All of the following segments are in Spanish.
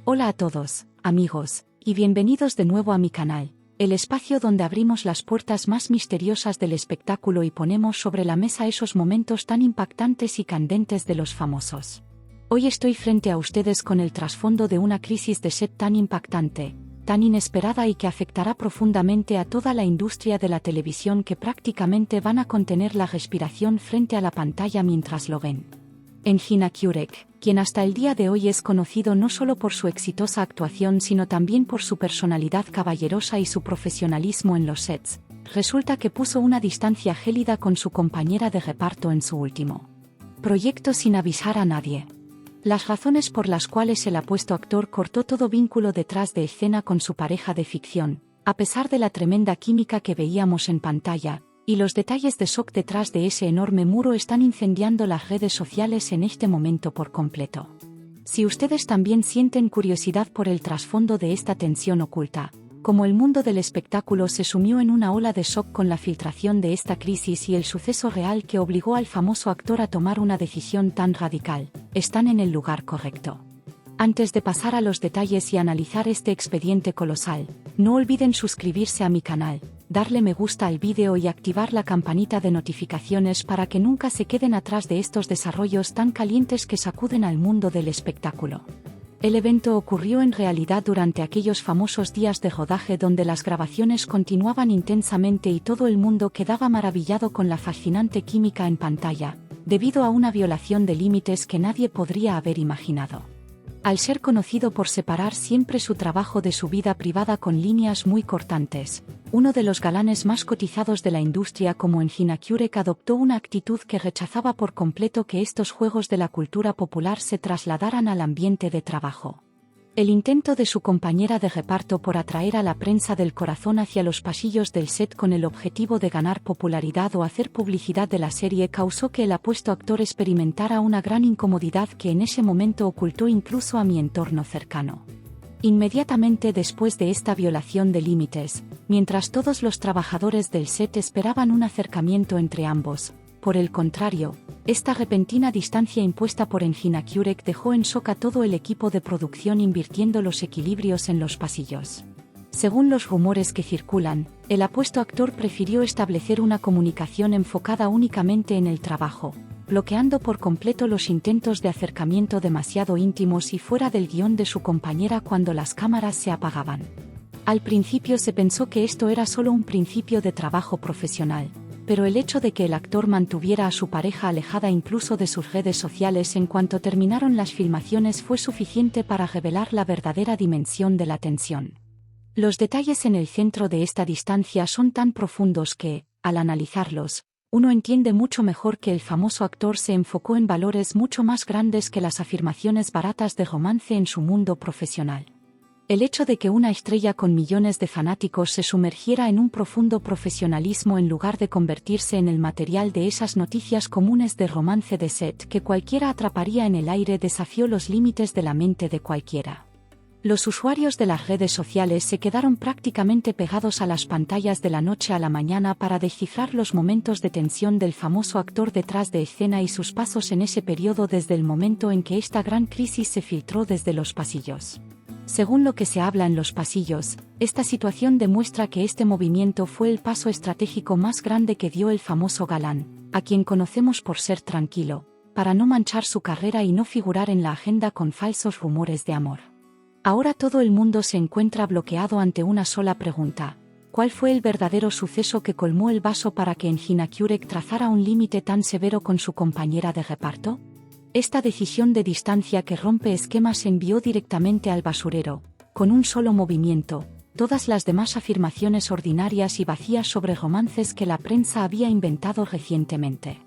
Hola a todos, amigos, y bienvenidos de nuevo a mi canal, el espacio donde abrimos las puertas más misteriosas del espectáculo y ponemos sobre la mesa esos momentos tan impactantes y candentes de los famosos. Hoy estoy frente a ustedes con el trasfondo de una crisis de set tan impactante, tan inesperada y que afectará profundamente a toda la industria de la televisión, que prácticamente van a contener la respiración frente a la pantalla mientras lo ven. Engin Akyurek, quien hasta el día de hoy es conocido no solo por su exitosa actuación sino también por su personalidad caballerosa y su profesionalismo en los sets, resulta que puso una distancia gélida con su compañera de reparto en su último proyecto sin avisar a nadie. Las razones por las cuales el apuesto actor cortó todo vínculo detrás de escena con su pareja de ficción, a pesar de la tremenda química que veíamos en pantalla, y los detalles de shock detrás de ese enorme muro están incendiando las redes sociales en este momento por completo. Si ustedes también sienten curiosidad por el trasfondo de esta tensión oculta, como el mundo del espectáculo se sumió en una ola de shock con la filtración de esta crisis y el suceso real que obligó al famoso actor a tomar una decisión tan radical, están en el lugar correcto. Antes de pasar a los detalles y analizar este expediente colosal, no olviden suscribirse a mi canal, darle me gusta al vídeo y activar la campanita de notificaciones para que nunca se queden atrás de estos desarrollos tan calientes que sacuden al mundo del espectáculo. El evento ocurrió en realidad durante aquellos famosos días de rodaje donde las grabaciones continuaban intensamente y todo el mundo quedaba maravillado con la fascinante química en pantalla, debido a una violación de límites que nadie podría haber imaginado. Al ser conocido por separar siempre su trabajo de su vida privada con líneas muy cortantes, uno de los galanes más cotizados de la industria como Engin Akyurek adoptó una actitud que rechazaba por completo que estos juegos de la cultura popular se trasladaran al ambiente de trabajo. El intento de su compañera de reparto por atraer a la prensa del corazón hacia los pasillos del set con el objetivo de ganar popularidad o hacer publicidad de la serie causó que el apuesto actor experimentara una gran incomodidad que en ese momento ocultó incluso a mi entorno cercano. Inmediatamente después de esta violación de límites, mientras todos los trabajadores del set esperaban un acercamiento entre ambos, por el contrario, esta repentina distancia impuesta por Engin Akyurek dejó en shock a todo el equipo de producción, invirtiendo los equilibrios en los pasillos. Según los rumores que circulan, el apuesto actor prefirió establecer una comunicación enfocada únicamente en el trabajo, bloqueando por completo los intentos de acercamiento demasiado íntimos y fuera del guión de su compañera cuando las cámaras se apagaban. Al principio se pensó que esto era solo un principio de trabajo profesional, pero el hecho de que el actor mantuviera a su pareja alejada incluso de sus redes sociales en cuanto terminaron las filmaciones fue suficiente para revelar la verdadera dimensión de la tensión. Los detalles en el centro de esta distancia son tan profundos que, al analizarlos, uno entiende mucho mejor que el famoso actor se enfocó en valores mucho más grandes que las afirmaciones baratas de romance en su mundo profesional. El hecho de que una estrella con millones de fanáticos se sumergiera en un profundo profesionalismo en lugar de convertirse en el material de esas noticias comunes de romance de set que cualquiera atraparía en el aire desafió los límites de la mente de cualquiera. Los usuarios de las redes sociales se quedaron prácticamente pegados a las pantallas de la noche a la mañana para descifrar los momentos de tensión del famoso actor detrás de escena y sus pasos en ese periodo desde el momento en que esta gran crisis se filtró desde los pasillos. Según lo que se habla en los pasillos, esta situación demuestra que este movimiento fue el paso estratégico más grande que dio el famoso galán, a quien conocemos por ser tranquilo, para no manchar su carrera y no figurar en la agenda con falsos rumores de amor. Ahora todo el mundo se encuentra bloqueado ante una sola pregunta: ¿cuál fue el verdadero suceso que colmó el vaso para que Engin Akyurek trazara un límite tan severo con su compañera de reparto? Esta decisión de distancia que rompe esquemas envió directamente al basurero, con un solo movimiento, todas las demás afirmaciones ordinarias y vacías sobre romances que la prensa había inventado recientemente.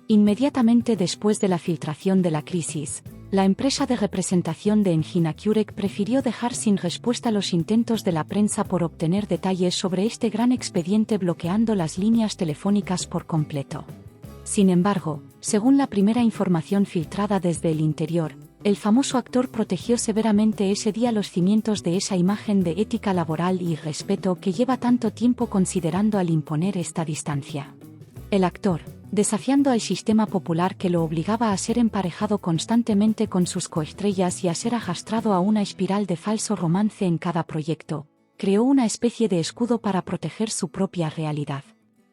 Inmediatamente después de la filtración de la crisis, la empresa de representación de Engin Akyurek prefirió dejar sin respuesta los intentos de la prensa por obtener detalles sobre este gran expediente, bloqueando las líneas telefónicas por completo. Sin embargo, según la primera información filtrada desde el interior, el famoso actor protegió severamente ese día los cimientos de esa imagen de ética laboral y respeto que lleva tanto tiempo considerando al imponer esta distancia. El actor, desafiando al sistema popular que lo obligaba a ser emparejado constantemente con sus coestrellas y a ser arrastrado a una espiral de falso romance en cada proyecto. Creó una especie de escudo para proteger su propia realidad.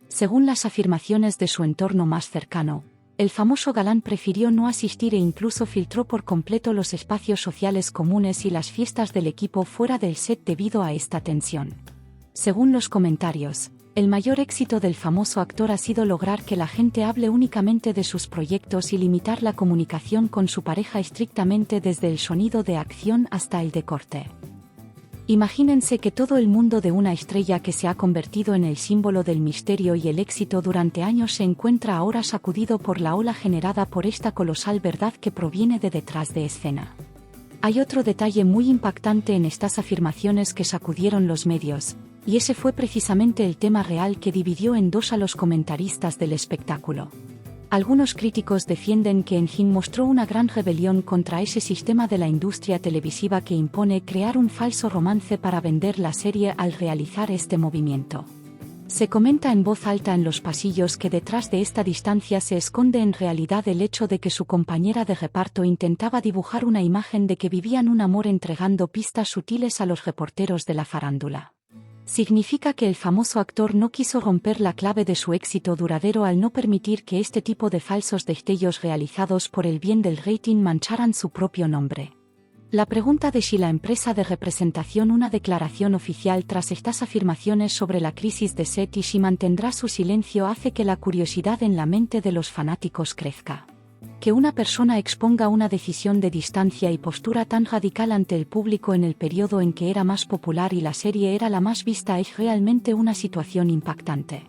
Según las afirmaciones de su entorno más cercano, el famoso galán prefirió no asistir e incluso filtró por completo los espacios sociales comunes y las fiestas del equipo fuera del set debido a esta tensión. Según los comentarios, el mayor éxito del famoso actor ha sido lograr que la gente hable únicamente de sus proyectos y limitar la comunicación con su pareja estrictamente desde el sonido de acción hasta el de corte. Imagínense que todo el mundo de una estrella que se ha convertido en el símbolo del misterio y el éxito durante años se encuentra ahora sacudido por la ola generada por esta colosal verdad que proviene de detrás de escena. Hay otro detalle muy impactante en estas afirmaciones que sacudieron los medios, y ese fue precisamente el tema real que dividió en dos a los comentaristas del espectáculo. Algunos críticos defienden que Engin mostró una gran rebelión contra ese sistema de la industria televisiva que impone crear un falso romance para vender la serie al realizar este movimiento. Se comenta en voz alta en los pasillos que detrás de esta distancia se esconde en realidad el hecho de que su compañera de reparto intentaba dibujar una imagen de que vivían un amor entregando pistas sutiles a los reporteros de la farándula. Significa que el famoso actor no quiso romper la clave de su éxito duradero al no permitir que este tipo de falsos destellos realizados por el bien del rating mancharan su propio nombre. La pregunta de si la empresa de representación una declaración oficial tras estas afirmaciones sobre la crisis de set y si mantendrá su silencio hace que la curiosidad en la mente de los fanáticos crezca. Que una persona exponga una decisión de distancia y postura tan radical ante el público en el periodo en que era más popular y la serie era la más vista es realmente una situación impactante.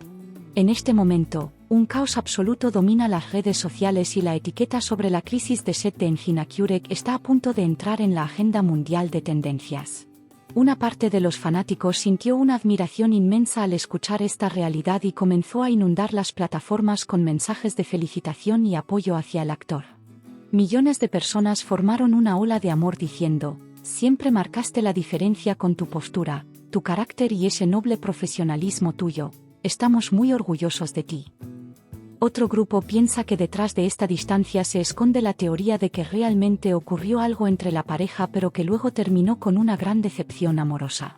En este momento, un caos absoluto domina las redes sociales y la etiqueta sobre la crisis de set de Engin Akyurek está a punto de entrar en la agenda mundial de tendencias. Una parte de los fanáticos sintió una admiración inmensa al escuchar esta realidad y comenzó a inundar las plataformas con mensajes de felicitación y apoyo hacia el actor. Millones de personas formaron una ola de amor diciendo: "Siempre marcaste la diferencia con tu postura, tu carácter y ese noble profesionalismo tuyo. Estamos muy orgullosos de ti". Otro grupo piensa que detrás de esta distancia se esconde la teoría de que realmente ocurrió algo entre la pareja pero que luego terminó con una gran decepción amorosa.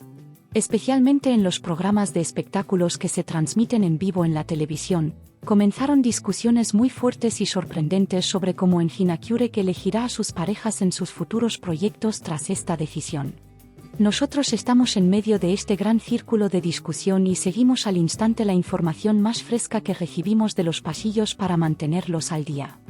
Especialmente en los programas de espectáculos que se transmiten en vivo en la televisión, comenzaron discusiones muy fuertes y sorprendentes sobre cómo Engin Akyurek elegirá a sus parejas en sus futuros proyectos tras esta decisión. Nosotros estamos en medio de este gran círculo de discusión y seguimos al instante la información más fresca que recibimos de los pasillos para mantenerlos al día.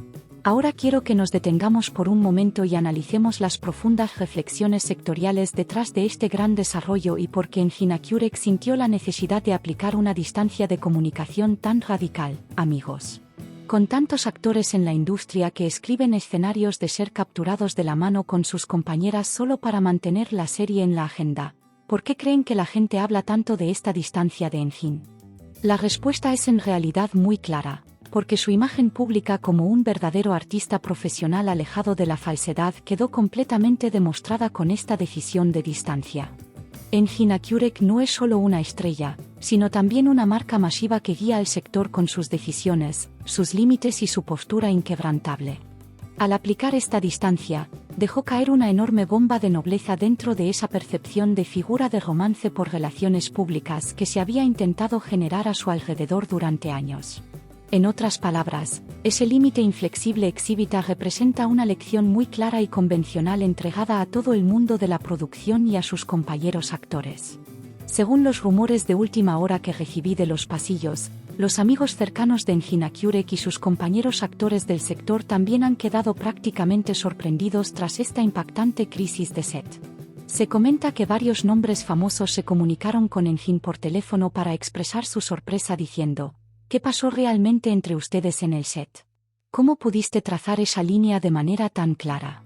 Ahora quiero que nos detengamos por un momento y analicemos las profundas reflexiones sectoriales detrás de este gran desarrollo y por qué Engin Akyurek sintió la necesidad de aplicar una distancia de comunicación tan radical, amigos. Con tantos actores en la industria que escriben escenarios de ser capturados de la mano con sus compañeras solo para mantener la serie en la agenda, ¿por qué creen que la gente habla tanto de esta distancia de Engin? La respuesta es en realidad muy clara, porque su imagen pública como un verdadero artista profesional alejado de la falsedad quedó completamente demostrada con esta decisión de distancia. Engin Akyurek no es solo una estrella, sino también una marca masiva que guía al sector con sus decisiones, sus límites y su postura inquebrantable. Al aplicar esta distancia, dejó caer una enorme bomba de nobleza dentro de esa percepción de figura de romance por relaciones públicas que se había intentado generar a su alrededor durante años. En otras palabras, ese límite inflexible exhibita representa una lección muy clara y convencional entregada a todo el mundo de la producción y a sus compañeros actores. Según los rumores de última hora que recibí de los pasillos, los amigos cercanos de Engin Akyurek y sus compañeros actores del sector también han quedado prácticamente sorprendidos tras esta impactante crisis de set. Se comenta que varios nombres famosos se comunicaron con Engin por teléfono para expresar su sorpresa diciendo: ¿qué pasó realmente entre ustedes en el set? ¿Cómo pudiste trazar esa línea de manera tan clara?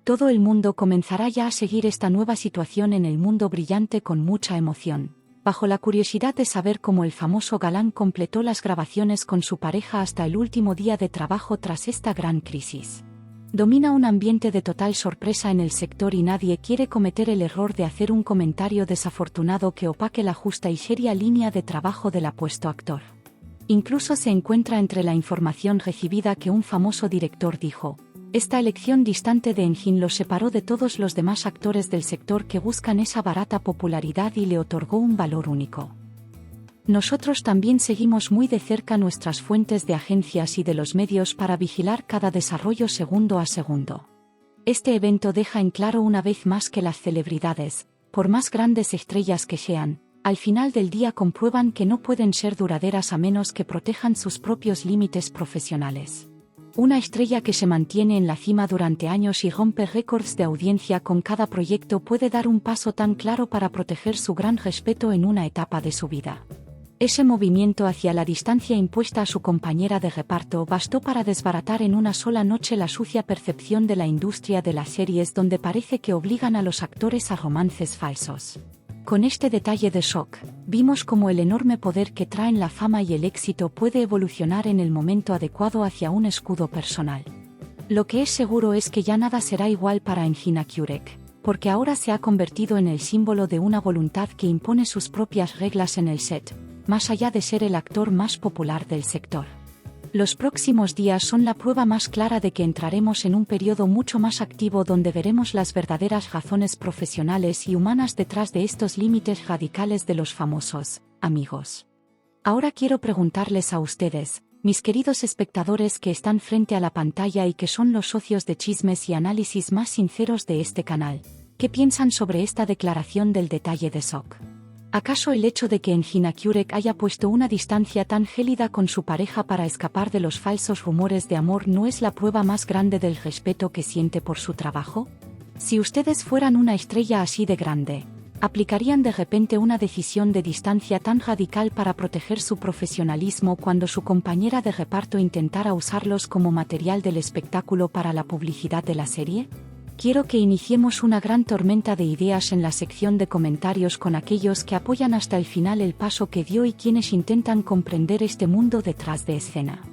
Todo el mundo comenzará ya a seguir esta nueva situación en el mundo brillante con mucha emoción, bajo la curiosidad de saber cómo el famoso galán completó las grabaciones con su pareja hasta el último día de trabajo tras esta gran crisis. Domina un ambiente de total sorpresa en el sector y nadie quiere cometer el error de hacer un comentario desafortunado que opaque la justa y seria línea de trabajo del apuesto actor. Incluso se encuentra entre la información recibida que un famoso director dijo: esta elección distante de Engin lo separó de todos los demás actores del sector que buscan esa barata popularidad y le otorgó un valor único. Nosotros también seguimos muy de cerca nuestras fuentes de agencias y de los medios para vigilar cada desarrollo segundo a segundo. Este evento deja en claro una vez más que las celebridades, por más grandes estrellas que sean, al final del día comprueban que no pueden ser duraderas a menos que protejan sus propios límites profesionales. Una estrella que se mantiene en la cima durante años y rompe récords de audiencia con cada proyecto puede dar un paso tan claro para proteger su gran respeto en una etapa de su vida. Ese movimiento hacia la distancia impuesta a su compañera de reparto bastó para desbaratar en una sola noche la sucia percepción de la industria de las series donde parece que obligan a los actores a romances falsos. Con este detalle de shock, vimos cómo el enorme poder que traen la fama y el éxito puede evolucionar en el momento adecuado hacia un escudo personal. Lo que es seguro es que ya nada será igual para Engin Akyurek, porque ahora se ha convertido en el símbolo de una voluntad que impone sus propias reglas en el set, más allá de ser el actor más popular del sector. Los próximos días son la prueba más clara de que entraremos en un periodo mucho más activo donde veremos las verdaderas razones profesionales y humanas detrás de estos límites radicales de los famosos, amigos. Ahora quiero preguntarles a ustedes, mis queridos espectadores que están frente a la pantalla y que son los socios de chismes y análisis más sinceros de este canal, ¿qué piensan sobre esta declaración del detalle de Sok? ¿Acaso el hecho de que Engin Akyurek haya puesto una distancia tan gélida con su pareja para escapar de los falsos rumores de amor no es la prueba más grande del respeto que siente por su trabajo? Si ustedes fueran una estrella así de grande, ¿aplicarían de repente una decisión de distancia tan radical para proteger su profesionalismo cuando su compañera de reparto intentara usarlos como material del espectáculo para la publicidad de la serie? Quiero que iniciemos una gran tormenta de ideas en la sección de comentarios con aquellos que apoyan hasta el final el paso que dio y quienes intentan comprender este mundo detrás de escena.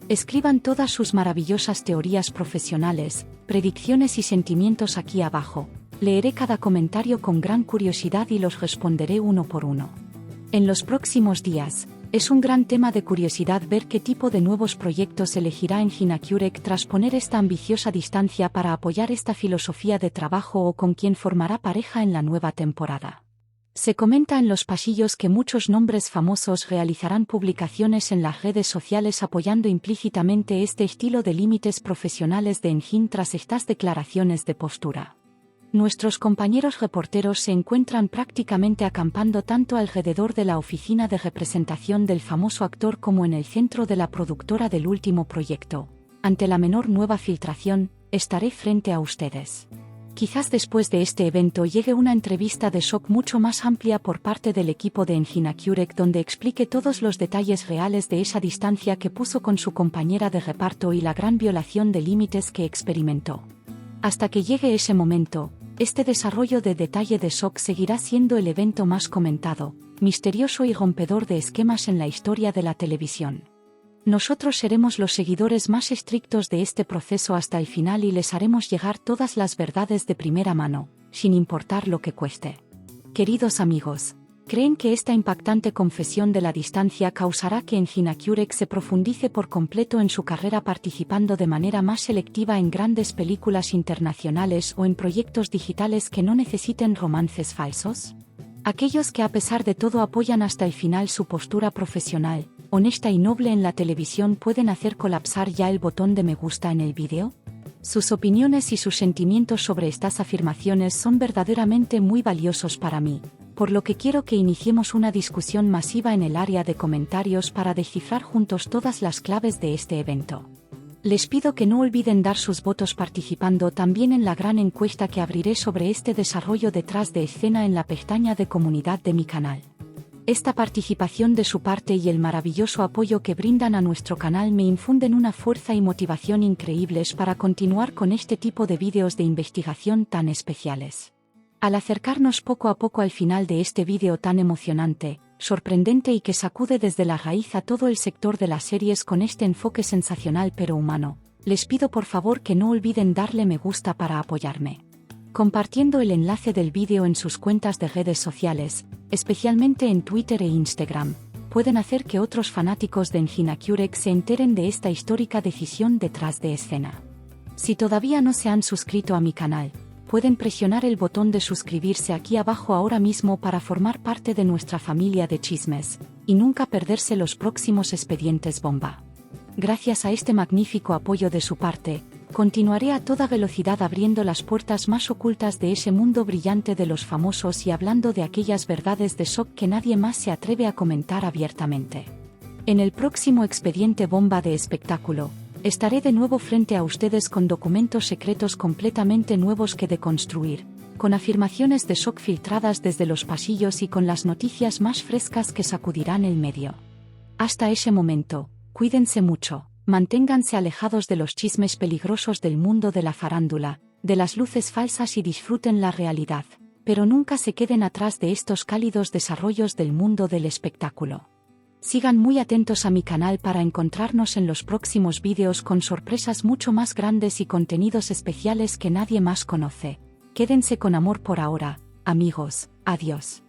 Escriban todas sus maravillosas teorías profesionales, predicciones y sentimientos aquí abajo. Leeré cada comentario con gran curiosidad y los responderé uno por uno. En los próximos días, es un gran tema de curiosidad ver qué tipo de nuevos proyectos elegirá Engin Akyurek tras poner esta ambiciosa distancia para apoyar esta filosofía de trabajo o con quien formará pareja en la nueva temporada. Se comenta en los pasillos que muchos nombres famosos realizarán publicaciones en las redes sociales apoyando implícitamente este estilo de límites profesionales de Engin tras estas declaraciones de postura. Nuestros compañeros reporteros se encuentran prácticamente acampando tanto alrededor de la oficina de representación del famoso actor como en el centro de la productora del último proyecto. Ante la menor nueva filtración, estaré frente a ustedes. Quizás después de este evento llegue una entrevista de shock mucho más amplia por parte del equipo de Engin Akyurek donde explique todos los detalles reales de esa distancia que puso con su compañera de reparto y la gran violación de límites que experimentó. Hasta que llegue ese momento, este desarrollo de detalle de shock seguirá siendo el evento más comentado, misterioso y rompedor de esquemas en la historia de la televisión. Nosotros seremos los seguidores más estrictos de este proceso hasta el final y les haremos llegar todas las verdades de primera mano, sin importar lo que cueste. Queridos amigos, ¿creen que esta impactante confesión de la distancia causará que Engin Akyurek se profundice por completo en su carrera participando de manera más selectiva en grandes películas internacionales o en proyectos digitales que no necesiten romances falsos? Aquellos que a pesar de todo apoyan hasta el final su postura profesional, honesta y noble en la televisión pueden hacer colapsar ya el botón de me gusta en el vídeo. Sus opiniones y sus sentimientos sobre estas afirmaciones son verdaderamente muy valiosos para mí, por lo que quiero que iniciemos una discusión masiva en el área de comentarios para descifrar juntos todas las claves de este evento. Les pido que no olviden dar sus votos participando también en la gran encuesta que abriré sobre este desarrollo detrás de escena en la pestaña de comunidad de mi canal. Esta participación de su parte y el maravilloso apoyo que brindan a nuestro canal me infunden una fuerza y motivación increíbles para continuar con este tipo de vídeos de investigación tan especiales. Al acercarnos poco a poco al final de este vídeo tan emocionante, sorprendente y que sacude desde la raíz a todo el sector de las series con este enfoque sensacional pero humano, les pido por favor que no olviden darle me gusta para apoyarme. Compartiendo el enlace del vídeo en sus cuentas de redes sociales, especialmente en Twitter e Instagram, pueden hacer que otros fanáticos de Enginacurex se enteren de esta histórica decisión detrás de escena. Si todavía no se han suscrito a mi canal, pueden presionar el botón de suscribirse aquí abajo ahora mismo para formar parte de nuestra familia de chismes, y nunca perderse los próximos expedientes bomba. Gracias a este magnífico apoyo de su parte, continuaré a toda velocidad abriendo las puertas más ocultas de ese mundo brillante de los famosos y hablando de aquellas verdades de shock que nadie más se atreve a comentar abiertamente. En el próximo expediente bomba de espectáculo, estaré de nuevo frente a ustedes con documentos secretos completamente nuevos que deconstruir, con afirmaciones de shock filtradas desde los pasillos y con las noticias más frescas que sacudirán el medio. Hasta ese momento, cuídense mucho, manténganse alejados de los chismes peligrosos del mundo de la farándula, de las luces falsas y disfruten la realidad, pero nunca se queden atrás de estos cálidos desarrollos del mundo del espectáculo. Sigan muy atentos a mi canal para encontrarnos en los próximos vídeos con sorpresas mucho más grandes y contenidos especiales que nadie más conoce. Quédense con amor por ahora, amigos, adiós.